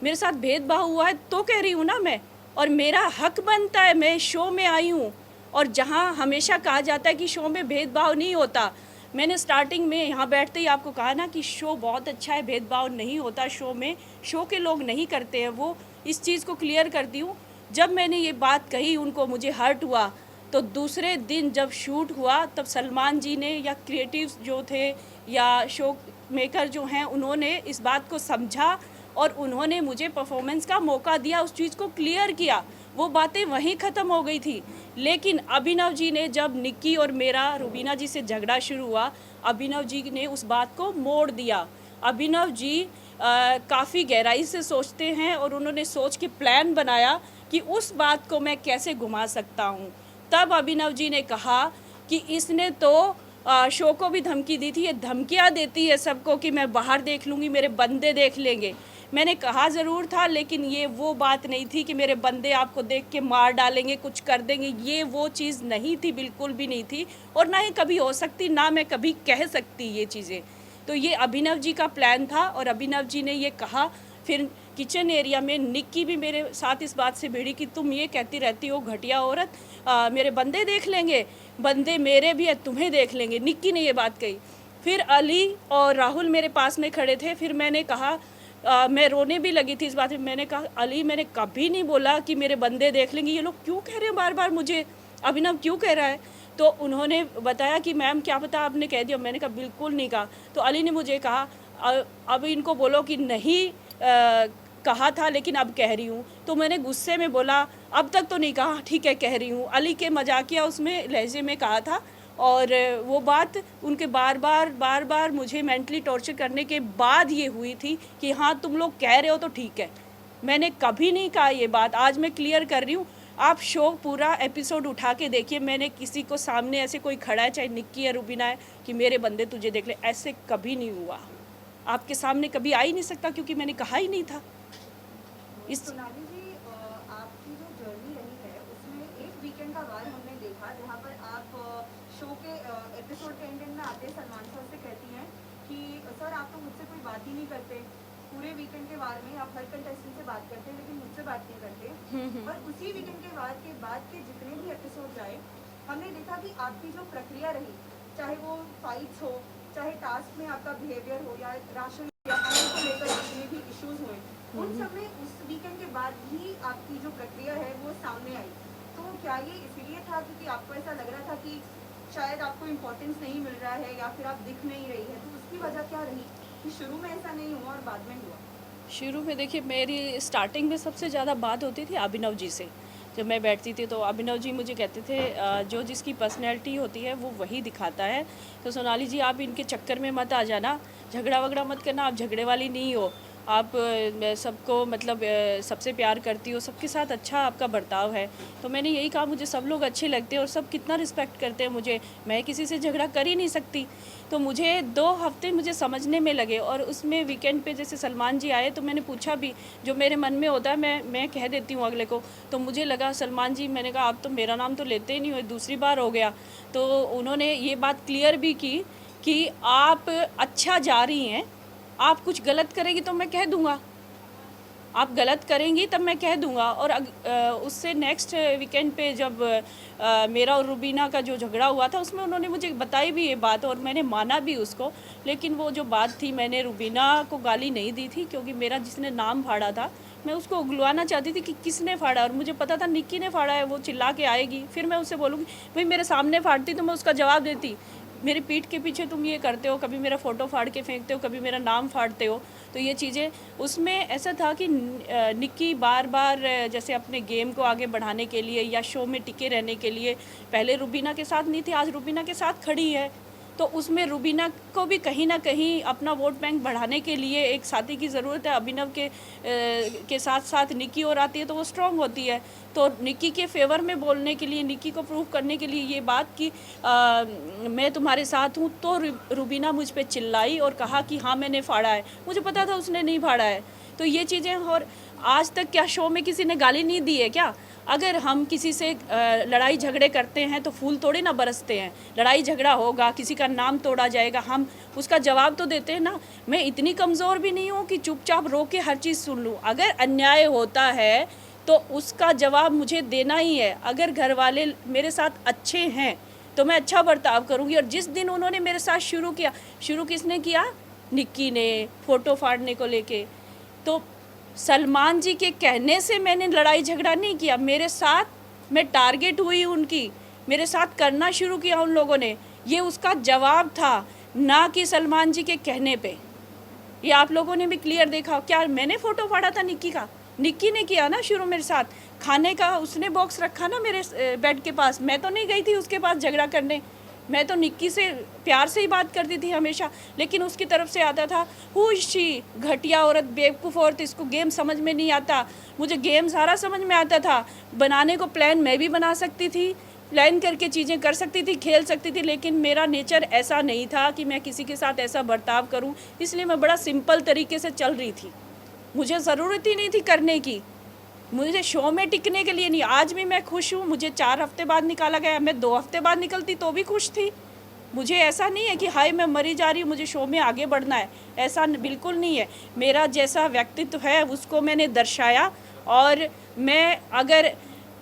Speaker 2: मेरे साथ भेदभाव हुआ है तो कह रही हूँ ना मैं, और मेरा हक बनता है, मैं शो में आई हूँ। और जहाँ हमेशा कहा जाता है कि शो में भेदभाव नहीं होता, मैंने स्टार्टिंग में यहाँ बैठते ही आपको कहा ना कि शो बहुत अच्छा है, भेदभाव नहीं होता शो में, शो के लोग नहीं करते हैं वो, इस चीज़ को क्लियर करती हूँ। जब मैंने ये बात कही उनको, मुझे हर्ट हुआ। तो दूसरे दिन जब शूट हुआ तब सलमान जी ने या क्रिएटिव्स जो थे या शो मेकर जो हैं, उन्होंने इस बात को समझा और उन्होंने मुझे परफॉर्मेंस का मौका दिया, उस चीज़ को क्लियर किया। वो बातें वहीं ख़त्म हो गई थी। लेकिन अभिनव जी ने, जब निक्की और मेरा रुबीना जी से झगड़ा शुरू हुआ, अभिनव जी ने उस बात को मोड़ दिया। अभिनव जी काफ़ी गहराई से सोचते हैं और उन्होंने सोच के प्लान बनाया कि उस बात को मैं कैसे घुमा सकता हूँ। तब अभिनव जी ने कहा कि इसने तो शो को भी धमकी दी थी, ये धमकियाँ देती है सबको कि मैं बाहर देख लूँगी, मेरे बंदे देख लेंगे। मैंने कहा ज़रूर था, लेकिन ये वो बात नहीं थी कि मेरे बंदे आपको देख के मार डालेंगे, कुछ कर देंगे, ये वो चीज़ नहीं थी, बिल्कुल भी नहीं थी, और ना ही कभी हो सकती, ना मैं कभी कह सकती ये चीज़ें। तो ये अभिनव जी का प्लान था और अभिनव जी ने ये कहा। फिर किचन एरिया में निक्की भी मेरे साथ इस बात से भिड़ी कि तुम ये कहती रहती हो घटिया औरत, मेरे बंदे देख लेंगे, बंदे मेरे भी है, तुम्हें देख लेंगे, निक्की ने ये बात कही। फिर अली और राहुल मेरे पास में खड़े थे। फिर मैंने कहा, मैं रोने भी लगी थी इस बात में। मैंने कहा अली, मैंने कभी नहीं बोला कि मेरे बंदे देख लेंगे, ये लोग क्यों कह रहे हैं बार बार मुझे, अभिनव क्यों कह रहा है? तो उन्होंने बताया कि मैम क्या पता आपने कह दिया। मैंने कहा बिल्कुल नहीं कहा। तो अली ने मुझे कहा अब इनको बोलो कि नहीं कहा था, लेकिन अब कह रही हूँ। तो मैंने गुस्से में बोला अब तक तो नहीं कहा, ठीक है कह रही हूँ। अली के मजाकिया उसमें लहजे में कहा था, और वो बात उनके बार बार मुझे मेंटली टॉर्चर करने के बाद ये हुई थी कि हाँ तुम लोग कह रहे हो तो ठीक है। मैंने कभी नहीं कहा ये बात, आज मैं क्लियर कर रही हूँ। आप शो पूरा एपिसोड उठा के देखिए, मैंने किसी को सामने ऐसे कोई खड़ा है, चाहे निक्की या रुबीना है, कि मेरे बंदे तुझे देख ले, ऐसे कभी नहीं हुआ। आपके सामने कभी आ ही नहीं सकता, क्योंकि मैंने कहा ही नहीं था।
Speaker 5: सोनाली जी, आपकी जो जर्नी रही है उसमें एक वीकेंड का वार हमने देखा जहाँ पर आप शो के एपिसोड के एंड में आते सलमान सर से कहती हैं कि सर आप तो मुझसे कोई बात ही नहीं करते, पूरे वीकेंड के वार में आप हर कंटेस्टेंट से बात करते हैं लेकिन मुझसे बात नहीं करते। और उसी वीकेंड के वार के बाद के जितने भी एपिसोड आए, हमने देखा कि आपकी जो प्रक्रिया रही, चाहे वो फाइट्स हो, चाहे टास्क में आपका बिहेवियर हो, या राशन या खाने को लेकर जितने भी इश्यूज हुए, उन सब में उस वीकेंड के बाद ही आपकी जो प्रक्रिया है वो सामने आई। तो क्या ये इसीलिए था क्योंकि आपको ऐसा लग रहा था कि शायद आपको इम्पोर्टेंस नहीं मिल रहा है, या फिर आप दिख नहीं रही है? तो उसकी वजह क्या रही कि शुरू में ऐसा नहीं हुआ और बाद में हुआ?
Speaker 2: शुरू में देखिए, मेरी स्टार्टिंग में सबसे ज़्यादा बात होती थी अभिनव जी से। जब मैं बैठती थी तो अभिनव जी मुझे कहते थे जो जिसकी पर्सनैलिटी होती है वो वही दिखाता है। तो सोनाली जी आप इनके चक्कर में मत आ जाना, झगड़ा वगड़ा मत करना, आप झगड़े वाली नहीं हो, आप सबको मतलब सबसे प्यार करती हो, सबके साथ अच्छा आपका बर्ताव है। तो मैंने यही कहा, मुझे सब लोग अच्छे लगते हैं और सब कितना रिस्पेक्ट करते हैं मुझे, मैं किसी से झगड़ा कर ही नहीं सकती। तो मुझे 2 हफ्ते मुझे समझने में लगे, और उसमें वीकेंड पे जैसे सलमान जी आए तो मैंने पूछा भी, जो मेरे मन में होता है मैं कह देती हूँ अगले को। तो मुझे लगा सलमान जी, मैंने कहा आप तो मेरा नाम तो लेते ही नहीं हो, दूसरी बार हो गया। तो उन्होंने ये बात क्लियर भी की कि आप अच्छा जा रही हैं, आप कुछ गलत करेगी तो मैं कह दूंगा, आप गलत करेंगी तब मैं कह दूंगा। और उससे नेक्स्ट वीकेंड पे जब मेरा और रुबीना का जो झगड़ा हुआ था उसमें उन्होंने मुझे बताई भी ये बात और मैंने माना भी उसको। लेकिन वो जो बात थी, मैंने रुबीना को गाली नहीं दी थी, क्योंकि मेरा जिसने नाम फाड़ा था मैं उसको उगलवाना चाहती थी कि किसने फाड़ा, और मुझे पता था निक्की ने फाड़ा है, वो चिल्ला के आएगी, फिर मैं उससे बोलूँगी भाई मेरे सामने फाड़ती तो मैं उसका जवाब देती। मेरी पीठ के पीछे तुम ये करते हो, कभी मेरा फ़ोटो फाड़ के फेंकते हो, कभी मेरा नाम फाड़ते हो। तो ये चीज़ें उसमें ऐसा था कि निक्की बार बार जैसे अपने गेम को आगे बढ़ाने के लिए या शो में टिके रहने के लिए, पहले रुबीना के साथ नहीं थी, आज रुबीना के साथ खड़ी है, तो उसमें रुबीना को भी कहीं ना कहीं अपना वोट बैंक बढ़ाने के लिए एक साथी की ज़रूरत है। अभिनव के साथ साथ निक्की और आती है तो वो स्ट्रांग होती है। तो निक्की के फेवर में बोलने के लिए, निक्की को प्रूव करने के लिए ये बात कि मैं तुम्हारे साथ हूँ, तो रुबीना मुझ पे चिल्लाई और कहा कि हाँ मैंने फाड़ा है। मुझे पता था उसने नहीं फाड़ा है। तो ये चीज़ें, और आज तक क्या शो में किसी ने गाली नहीं दी है क्या? अगर हम किसी से लड़ाई झगड़े करते हैं तो फूल थोड़े ना बरसते हैं। लड़ाई झगड़ा होगा, किसी का नाम तोड़ा जाएगा, हम उसका जवाब तो देते हैं ना। मैं इतनी कमज़ोर भी नहीं हूँ कि चुपचाप रो के हर चीज़ सुन लूँ। अगर अन्याय होता है तो उसका जवाब मुझे देना ही है। अगर घर वाले मेरे साथ अच्छे हैं तो मैं अच्छा बर्ताव करूँगी। और जिस दिन उन्होंने मेरे साथ शुरू किसने किया? निक्की ने, फ़ोटो फाड़ने को लेके। तो सलमान जी के कहने से मैंने लड़ाई झगड़ा नहीं किया, मेरे साथ मैं टारगेट हुई उनकी, मेरे साथ करना शुरू किया उन लोगों ने। ये उसका जवाब था, ना कि सलमान जी के कहने पे। ये आप लोगों ने भी क्लियर देखा। क्या मैंने फ़ोटो फाड़ा था निक्की का? निक्की ने किया ना शुरू मेरे साथ। खाने का उसने बॉक्स रखा ना मेरे बेड के पास, मैं तो नहीं गई थी उसके पास झगड़ा करने। मैं तो निक्की से प्यार से ही बात करती थी हमेशा, लेकिन उसकी तरफ से आता था हुशी, घटिया औरत, बेवकूफ़ औरत, इसको गेम समझ में नहीं आता। मुझे गेम सारा समझ में आता था। बनाने को प्लान मैं भी बना सकती थी, प्लान करके चीज़ें कर सकती थी, खेल सकती थी, लेकिन मेरा नेचर ऐसा नहीं था कि मैं किसी के साथ ऐसा बर्ताव करूं। इसलिए मैं बड़ा सिंपल तरीके से चल रही थी। मुझे ज़रूरत ही नहीं थी करने की, मुझे शो में टिकने के लिए नहीं। आज भी मैं खुश हूँ। मुझे 4 हफ्ते बाद निकाला गया, मैं 2 हफ्ते बाद निकलती तो भी खुश थी। मुझे ऐसा नहीं है कि हाय मैं मरी जा रही हूँ, मुझे शो में आगे बढ़ना है, ऐसा बिल्कुल नहीं है। मेरा जैसा व्यक्तित्व है उसको मैंने दर्शाया। और मैं अगर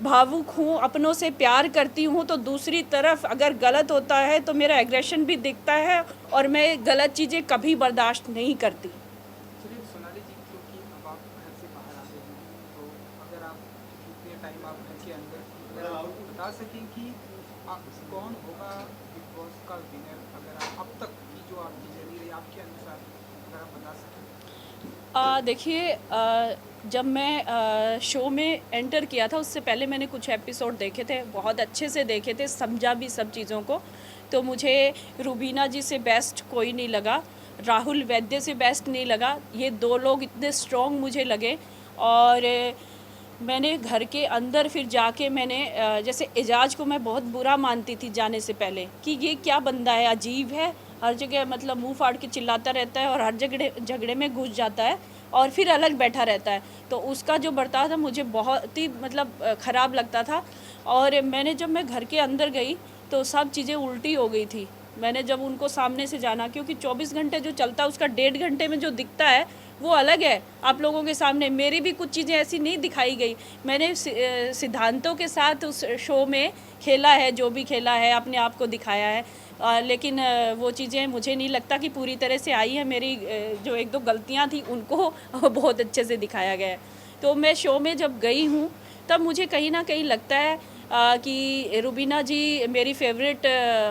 Speaker 2: भावुक हूँ, अपनों से प्यार करती हूँ, तो दूसरी तरफ अगर गलत होता है तो मेरा एग्रेशन भी दिखता है और मैं गलत चीज़ें कभी बर्दाश्त नहीं करती।
Speaker 3: चलिए सोनाली जी, क्योंकि अब आप घर से बाहर आ गए हैं, तो अगर आप जितने टाइम आप घर के अंदर थी, अगर आप बता सकें कि कौन होगा बिग बॉस का विनर, अगर आप अब तक की जो आपकी जर्नी रही आपके अनुसार, अगर आप बता सकें।
Speaker 2: देखिए, जब मैं शो में एंटर किया था उससे पहले मैंने कुछ एपिसोड देखे थे, बहुत अच्छे से देखे थे, समझा भी सब चीज़ों को। तो मुझे रुबीना जी से बेस्ट कोई नहीं लगा, राहुल वैद्य से बेस्ट नहीं लगा। ये 2 लोग इतने स्ट्रॉन्ग मुझे लगे। और मैंने घर के अंदर फिर जाके मैंने जैसे एजाज को मैं बहुत बुरा मानती थी जाने से पहले कि ये क्या बंदा है, अजीब है, हर जगह मतलब मुंह फाड़ के चिल्लाता रहता है और हर झगड़े में घुस जाता है और फिर अलग बैठा रहता है। तो उसका जो बर्ताव था मुझे बहुत ही मतलब ख़राब लगता था। और जब मैं घर के अंदर गई तो सब चीज़ें उल्टी हो गई थी। मैंने जब उनको सामने से जाना, क्योंकि 24 घंटे जो चलता है उसका 1.5 घंटे में जो दिखता है वो अलग है आप लोगों के सामने। मेरी भी कुछ चीज़ें ऐसी नहीं दिखाई गई। मैंने सिद्धांतों के साथ उस शो में खेला है, जो भी खेला है अपने आप को दिखाया है। लेकिन वो चीज़ें मुझे नहीं लगता कि पूरी तरह से आई है। मेरी जो 1-2 गलतियां थी उनको बहुत अच्छे से दिखाया गया है। तो मैं शो में जब गई हूँ तब मुझे कहीं ना कहीं लगता है कि रुबीना जी मेरी फेवरेट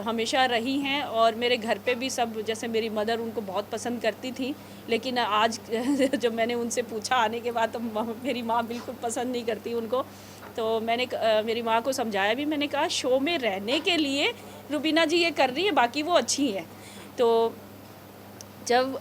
Speaker 2: हमेशा रही हैं। और मेरे घर पे भी सब, जैसे मेरी मदर उनको बहुत पसंद करती थी, लेकिन आज जब मैंने उनसे पूछा आने के बाद तो मेरी माँ बिल्कुल पसंद नहीं करती उनको। तो मैंने मेरी माँ को समझाया भी, मैंने कहा शो में रहने के लिए रुबीना जी ये कर रही है, बाकी वो अच्छी हैं। तो जब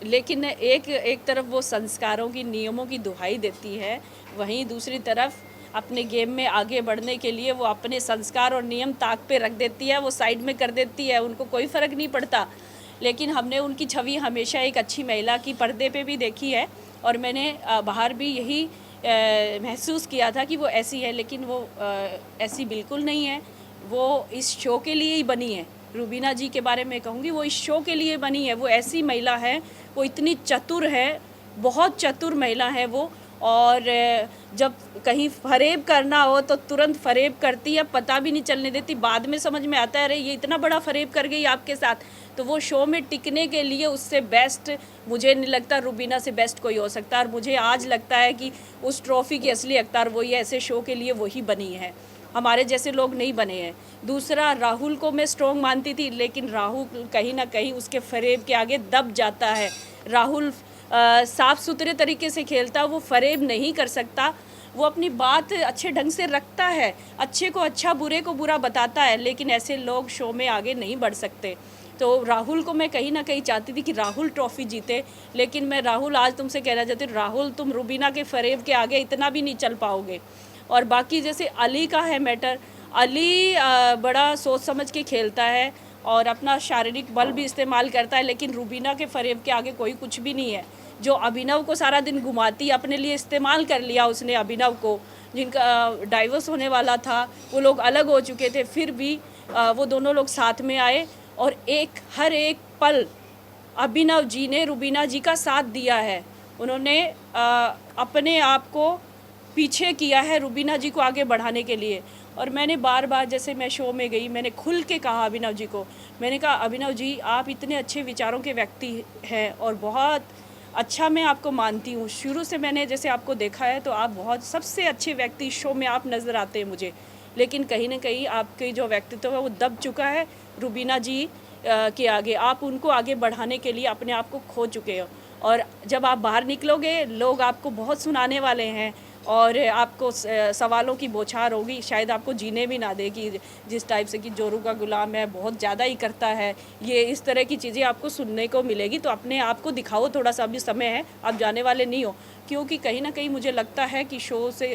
Speaker 2: लेकिन एक तरफ वो संस्कारों की, नियमों की दुहाई देती है, वहीं दूसरी तरफ अपने गेम में आगे बढ़ने के लिए वो अपने संस्कार और नियम ताक पे रख देती है, वो साइड में कर देती है, उनको कोई फ़र्क नहीं पड़ता। लेकिन हमने उनकी छवि हमेशा एक अच्छी महिला की पर्दे पे भी देखी है और मैंने बाहर भी यही महसूस किया था कि वो ऐसी है, लेकिन वो ऐसी बिल्कुल नहीं है। वो इस शो के लिए ही बनी है। रुबीना जी के बारे में कहूँगी, वो इस शो के लिए बनी है। वो ऐसी महिला है, वो इतनी चतुर है, बहुत चतुर महिला है वो। और जब कहीं फरेब करना हो तो तुरंत फरेब करती है, पता भी नहीं चलने देती। बाद में समझ में आता है अरे ये इतना बड़ा फरेब कर गई आपके साथ। तो वो शो में टिकने के लिए उससे बेस्ट मुझे नहीं लगता रुबीना से बेस्ट कोई हो सकता। और मुझे आज लगता है कि उस ट्रॉफ़ी की असली हकदार वही है, ऐसे शो के लिए वही बनी है। हमारे जैसे लोग नहीं बने हैं। दूसरा, राहुल को मैं स्ट्रॉन्ग मानती थी, लेकिन राहुल कहीं ना कहीं उसके फरेब के आगे दब जाता है। राहुल साफ़ सुथरे तरीके से खेलता, वो फरेब नहीं कर सकता। वो अपनी बात अच्छे ढंग से रखता है, अच्छे को अच्छा बुरे को बुरा बताता है, लेकिन ऐसे लोग शो में आगे नहीं बढ़ सकते। तो राहुल को मैं कहीं ना कहीं चाहती थी कि राहुल ट्रॉफी जीते, लेकिन मैं राहुल आज तुमसे कहना चाहती हूँ, राहुल तुम रुबीना के फरेब के आगे इतना भी नहीं चल पाओगे। और बाकी जैसे अली का है मैटर, अली बड़ा सोच समझ के खेलता है और अपना शारीरिक बल भी इस्तेमाल करता है, लेकिन रुबीना के फरेब के आगे कोई कुछ भी नहीं है। जो अभिनव को सारा दिन घुमाती, अपने लिए इस्तेमाल कर लिया उसने अभिनव को, जिनका डाइवोर्स होने वाला था, वो लोग अलग हो चुके थे, फिर भी वो दोनों लोग साथ में आए और हर एक पल अभिनव जी ने रुबीना जी का साथ दिया है। उन्होंने अपने आप को पीछे किया है रुबीना जी को आगे बढ़ाने के लिए। और मैंने बार बार, जैसे मैं शो में गई, मैंने खुल के कहा अभिनव जी को, मैंने कहा अभिनव जी आप इतने अच्छे विचारों के व्यक्ति हैं और बहुत अच्छा मैं आपको मानती हूँ। शुरू से मैंने जैसे आपको देखा है तो आप बहुत सबसे अच्छे व्यक्ति शो में आप नज़र आते हैं मुझे, लेकिन कहीं ना कहीं आपके जो व्यक्तित्व है वो दब चुका है रुबीना जी के आगे। आप उनको आगे बढ़ाने के लिए अपने आप को खो चुके हो, और जब आप बाहर निकलोगे लोग आपको बहुत सुनाने वाले हैं और आपको सवालों की बौछार होगी, शायद आपको जीने भी ना दे कि जिस टाइप से कि जोरू का गुलाम है, बहुत ज़्यादा ही करता है, ये इस तरह की चीज़ें आपको सुनने को मिलेगी। तो अपने आप को दिखाओ, थोड़ा सा अभी समय है, आप जाने वाले नहीं हो। क्योंकि कहीं ना कहीं मुझे लगता है कि शो से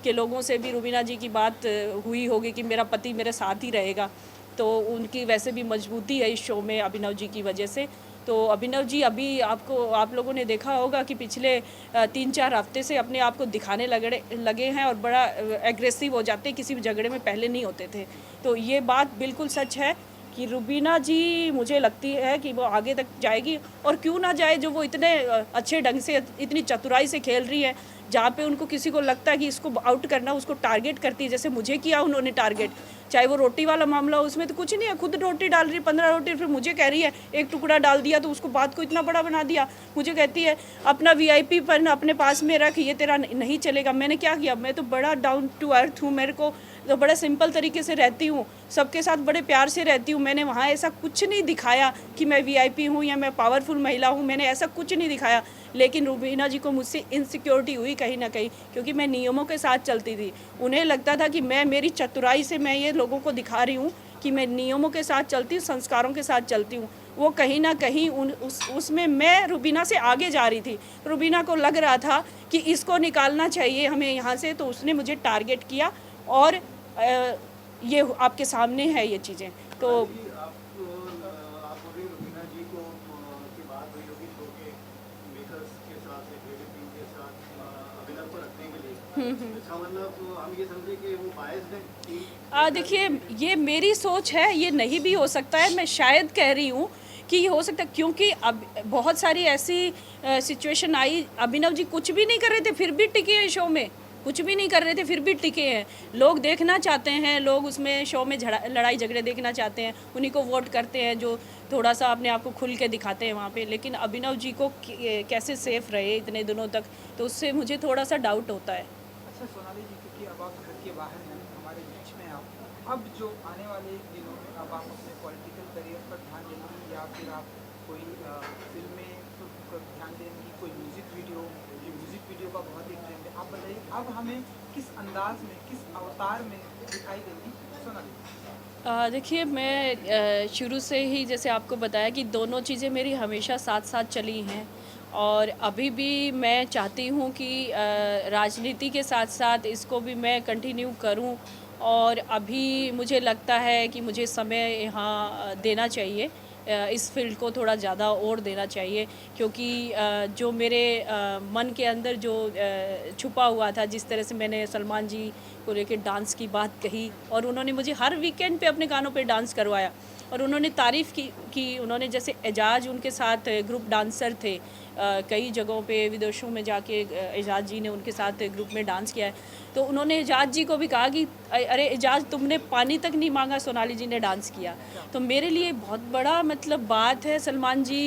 Speaker 2: के लोगों से भी रुबीना जी की बात हुई होगी कि मेरा पति मेरे साथ ही रहेगा, तो उनकी वैसे भी मजबूती है इस शो में अभिनव जी की वजह से। तो अभिनव जी अभी आप लोगों ने देखा होगा कि पिछले 3-4 हफ्ते से अपने आप को दिखाने लगे हैं और बड़ा एग्रेसिव हो जाते हैं, किसी भी झगड़े में पहले नहीं होते थे। तो ये बात बिल्कुल सच है कि रुबीना जी मुझे लगती है कि वो आगे तक जाएगी, और क्यों ना जाए, जो वो इतने अच्छे ढंग से इतनी चतुराई से खेल रही है। जहाँ पे उनको किसी को लगता है कि इसको आउट करना, उसको टारगेट करती है, जैसे मुझे किया उन्होंने टारगेट, चाहे वो रोटी वाला मामला हो, उसमें तो कुछ नहीं है, खुद रोटी डाल रही है 15 रोटी, फिर मुझे कह रही है एक टुकड़ा डाल दिया तो उसको बात को इतना बड़ा बना दिया। मुझे कहती है अपना VIP पन अपने पास में रख, ये तेरा नहीं चलेगा। मैंने क्या किया, मैं तो बड़ा डाउन टू अर्थ हूँ, मेरे को तो बड़ा सिंपल तरीके से रहती हूँ, सबके साथ बड़े प्यार से रहती हूँ। मैंने वहाँ ऐसा कुछ नहीं दिखाया कि मैं VIP हूँ या मैं पावरफुल महिला हूँ, मैंने ऐसा कुछ नहीं दिखाया। लेकिन रुबीना जी को मुझसे इनसिक्योरिटी हुई कहीं ना कहीं, क्योंकि मैं नियमों के साथ चलती थी। उन्हें लगता था कि मैं मेरी चतुराई से मैं ये लोगों को दिखा रही हूँ कि मैं नियमों के साथ चलती हूँ, संस्कारों के साथ चलती हूँ। वो कहीं ना कहीं उसमें मैं रुबीना से आगे जा रही थी। रुबीना को लग रहा था कि इसको निकालना चाहिए हमें यहाँ से, तो उसने मुझे टारगेट किया, और ये आपके सामने है ये चीज़ें। तो
Speaker 4: आप बोल रही रुबीना जी को की बात हुई होगी शो के मेकर्स के साथ, क्रिएटिव टीम के साथ अभिनव को रखने के लिए, इसका मतलब हम ये समझे कि वो बायस्ड है?
Speaker 2: देखिए, ये मेरी सोच है, ये नहीं भी हो सकता है, मैं शायद कह रही हूँ कि ये हो सकता है, क्योंकि अब बहुत सारी ऐसी सिचुएशन आई, अभिनव जी कुछ भी नहीं कर रहे थे फिर भी टिके हैं शो में, कुछ भी नहीं कर रहे थे फिर भी टिके हैं। लोग देखना चाहते हैं, लोग उसमें शो में लड़ाई झगड़े देखना चाहते हैं, उन्हीं को वोट करते हैं जो थोड़ा सा अपने आप को खुल के दिखाते हैं वहाँ पे। लेकिन अभिनव जी को कैसे सेफ रहे इतने दिनों तक, तो उससे मुझे थोड़ा सा डाउट होता है।
Speaker 3: अच्छा सोनाली जी, क्योंकि अब आप घर के बाहर हैं, हमारे बीच में आप, अब जो आने वाले दिनों में अब आप अपने पॉलिटिकल करियर पर ध्यान देंगी या फिर आप कोई फिल्में पर ध्यान देंगी, कोई म्यूज़िक वीडियो का बहुत एक ट्रेंड है, आप बताइए अब हमें किस अंदाज में, किस अवतार में दिखाई देंगी सोनाली?
Speaker 2: देखिए, मैं शुरू से ही जैसे आपको बताया कि दोनों चीज़ें मेरी हमेशा साथ साथ चली हैं, और अभी भी मैं चाहती हूँ कि राजनीति के साथ साथ इसको भी मैं कंटिन्यू करूँ। और अभी मुझे लगता है कि मुझे समय यहाँ देना चाहिए, इस फील्ड को थोड़ा ज़्यादा और देना चाहिए, क्योंकि जो मेरे मन के अंदर जो छुपा हुआ था, जिस तरह से मैंने सलमान जी को लेकर डांस की बात कही, और उन्होंने मुझे हर वीकेंड पे अपने गानों पे डांस करवाया, और उन्होंने तारीफ़ की उन्होंने जैसे एजाज उनके साथ ग्रुप डांसर थे, कई जगहों पे विदेशों में जाके एजाज जी ने उनके साथ ग्रुप में डांस किया है। तो उन्होंने एजाज जी को भी कहा कि अरे एजाज, तुमने पानी तक नहीं मांगा, सोनाली जी ने डांस किया। तो मेरे लिए बहुत बड़ा मतलब बात है सलमान जी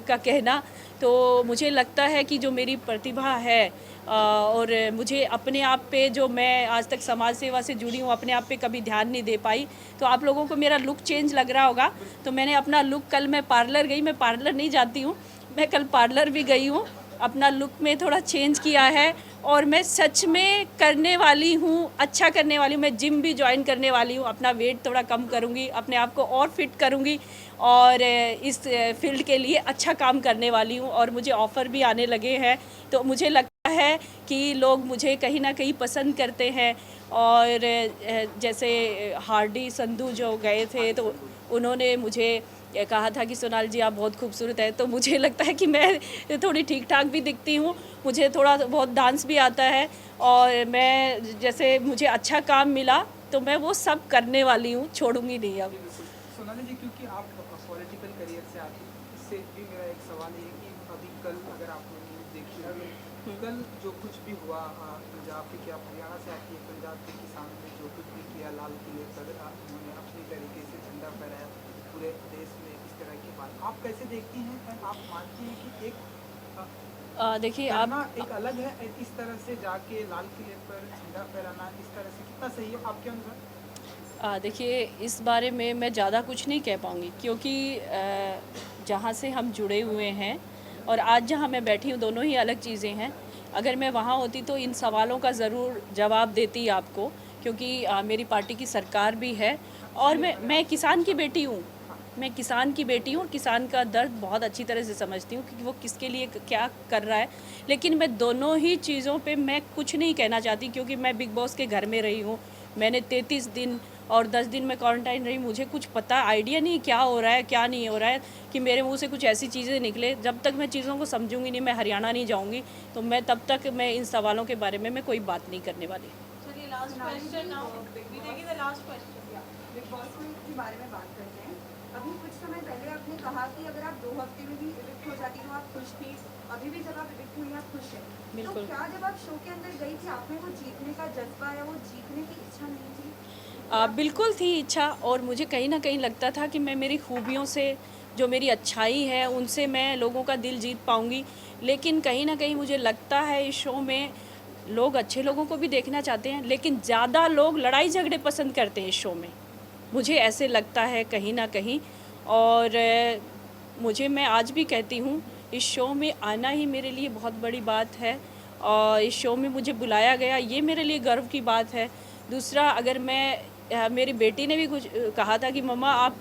Speaker 2: का कहना। तो मुझे लगता है कि जो मेरी प्रतिभा है और मुझे अपने आप पे, जो मैं आज तक समाज सेवा से जुड़ी हूँ, अपने आप पे कभी ध्यान नहीं दे पाई। तो आप लोगों को मेरा लुक चेंज लग रहा होगा, तो मैंने अपना लुक, कल मैं पार्लर गई, मैं पार्लर नहीं जाती हूँ, मैं कल पार्लर भी गई हूँ, अपना लुक में थोड़ा चेंज किया है और मैं सच में करने वाली हूँ, अच्छा करने वाली हूँ। मैं जिम भी ज्वाइन करने वाली हूँ, अपना वेट थोड़ा कम करूँगी, अपने आप को और फिट करूँगी और इस फील्ड के लिए अच्छा काम करने वाली हूँ और मुझे ऑफ़र भी आने लगे हैं। तो मुझे लगता है कि लोग मुझे कहीं ना कहीं पसंद करते हैं। और जैसे हार्डी संधू जो गए थे तो उन्होंने मुझे कहा था कि सोनाल जी आप बहुत खूबसूरत है। तो मुझे लगता है कि मैं थोड़ी ठीक ठाक भी दिखती हूँ, मुझे थोड़ा बहुत डांस भी आता है और मैं जैसे मुझे अच्छा काम मिला तो मैं वो सब करने वाली हूँ, छोड़ूंगी नहीं अब।
Speaker 3: सोनाली जी, क्योंकि आप पॉलिटिकल करियर से आती हैं, इससे भी मेरा एक सवाल ये है कि अभी कल अगर आपने न्यूज़ देखी होगी, कल जो कुछ भी हुआ पंजाब के, क्या हरियाणा से आती है, पंजाब के किसानों ने जो कुछ भी किया, लाल किले पर उन्होंने अपनी तरीके से झंडा फहराया पूरे देश में, इस तरह की बात आप कैसे देखती हैं? आप मानती हैं कि एक
Speaker 2: देखिए आप
Speaker 3: एक अलग है, इस तरह से जाके लाल किले पर झंडा फहराना इस तरह से कितना सही है आपके अनुसार?
Speaker 2: देखिए इस बारे में मैं ज़्यादा कुछ नहीं कह पाऊँगी क्योंकि जहाँ से हम जुड़े हुए हैं और आज जहाँ मैं बैठी हूँ दोनों ही अलग चीज़ें हैं। अगर मैं वहाँ होती तो इन सवालों का ज़रूर जवाब देती आपको, क्योंकि मेरी पार्टी की सरकार भी है और मैं किसान की बेटी हूँ। मैं किसान की बेटी हूँ और किसान का दर्द बहुत अच्छी तरह से समझती हूँ कि वो किसके लिए क्या कर रहा है। लेकिन मैं दोनों ही चीज़ों पे मैं कुछ नहीं कहना चाहती क्योंकि मैं बिग बॉस के घर में रही हूँ। मैंने 33 दिन और 10 दिन में क्वारंटाइन रही, मुझे कुछ पता आइडिया नहीं क्या हो रहा है क्या नहीं हो रहा है कि मेरे मुंह से कुछ ऐसी चीज़ें निकले। जब तक मैं चीज़ों को समझूंगी नहीं, मैं हरियाणा नहीं जाऊंगी, तो मैं तब तक मैं इन सवालों के बारे में मैं कोई बात नहीं करने वाली।
Speaker 1: चलिए last question now, we take the last question.
Speaker 5: Bigg Boss में के बारे में बात करते हैं। अभी कुछ समय पहले आपने कहा कि अगर आप 2 हफ्ते में भी इविक्ट हो जाती तो आप खुश थी, अभी भी जब आप इविक्ट हुई आप खुश हैं। तो
Speaker 2: बिल्कुल।
Speaker 5: क्या जब आप शो के अंदर गई थी आपने वो जीतने का जज्बा या वो जीतने की इच्छा नहीं थी?
Speaker 2: बिल्कुल थी इच्छा और मुझे कहीं ना कहीं लगता था कि मैं मेरी खूबियों से, जो मेरी अच्छाई है उनसे मैं लोगों का दिल जीत पाऊंगी। लेकिन कहीं ना कहीं मुझे लगता है इस शो में लोग अच्छे लोगों को भी देखना चाहते हैं, लेकिन ज़्यादा लोग लड़ाई झगड़े पसंद करते हैं इस शो में, मुझे ऐसे लगता है कहीं ना कहीं। और मैं आज भी कहती हूँ इस शो में आना ही मेरे लिए बहुत बड़ी बात है और इस शो में मुझे बुलाया गया ये मेरे लिए गर्व की बात है। दूसरा, अगर मेरी बेटी ने भी कुछ कहा था कि मम्मा आप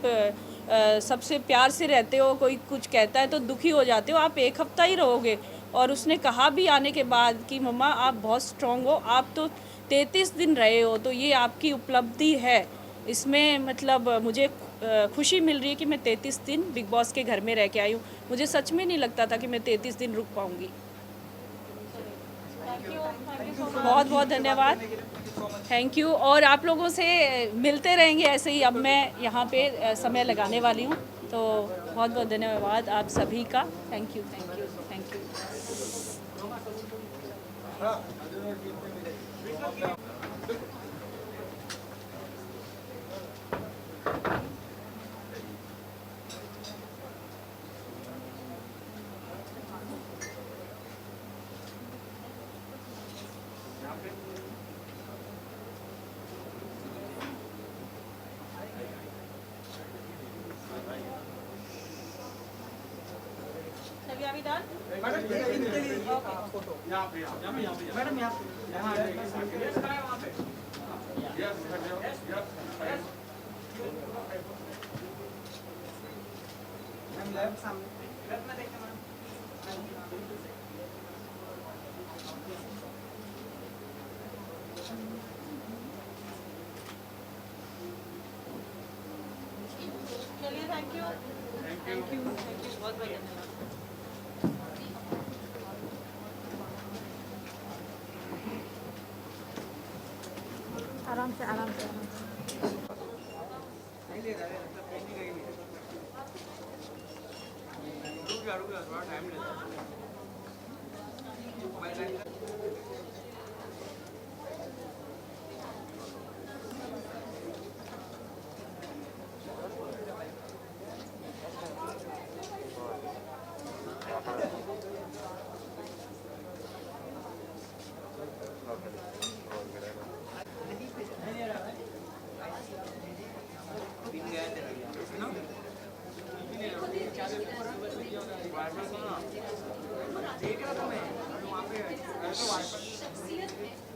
Speaker 2: सबसे प्यार से रहते हो, कोई कुछ कहता है तो दुखी हो जाते हो, आप 1 हफ्ता ही रहोगे। और उसने कहा भी आने के बाद कि मम्मा आप बहुत स्ट्रॉन्ग हो, आप तो 33 दिन रहे हो, तो ये आपकी उपलब्धि है। इसमें मतलब मुझे खुशी मिल रही है कि मैं 33 दिन बिग बॉस के घर में रह के आई हूँ। मुझे सच में नहीं लगता था कि मैं 33 दिन रुक पाऊँगी।
Speaker 1: Thank you so much.
Speaker 2: बहुत बहुत धन्यवाद, थैंक यू। और आप लोगों से मिलते रहेंगे ऐसे ही, अब मैं यहाँ पे समय लगाने वाली हूँ, तो बहुत बहुत धन्यवाद आप सभी का। Thank you thank you thank you.
Speaker 1: चलिए अभी डन।
Speaker 3: मैडम इनके लिए फोटो मैडम यहाँ मैम लेफ्ट सामने लेफ्ट में देखें मैम।
Speaker 1: चलिए थैंक यू थैंक यू बहुत बहुत धन्यवाद।
Speaker 5: आराम से
Speaker 3: नहीं ले रहा है, मतलब नहीं झाड़ू का थोड़ा टाइम लेता है। देख रहा था मैं वहाँ पे तो वाइपर